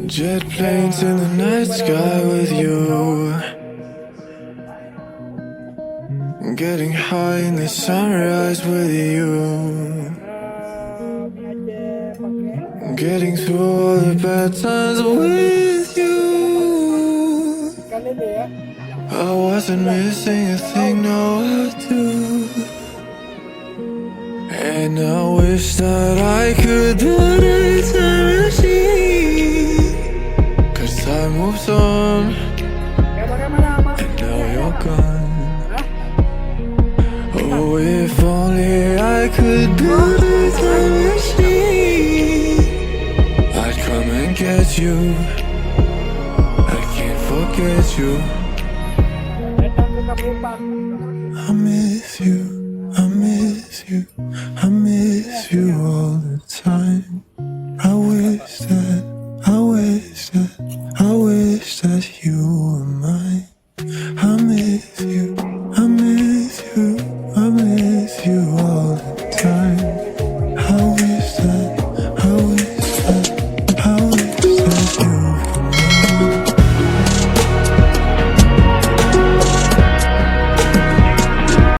Jet planes in the night sky with you, getting high in the sunrise with you, getting through all the bad times with you. I wasn't missing a thing, no I do. And I wish that I could build a time machine, 'cause time moves on, and now you're gone. Oh, if only I could build a time machine, I'd come and get you. I can't forget you. I miss you, I miss you, I miss you all the time. I wish that, I wish that, I wish that you were mine. I miss you,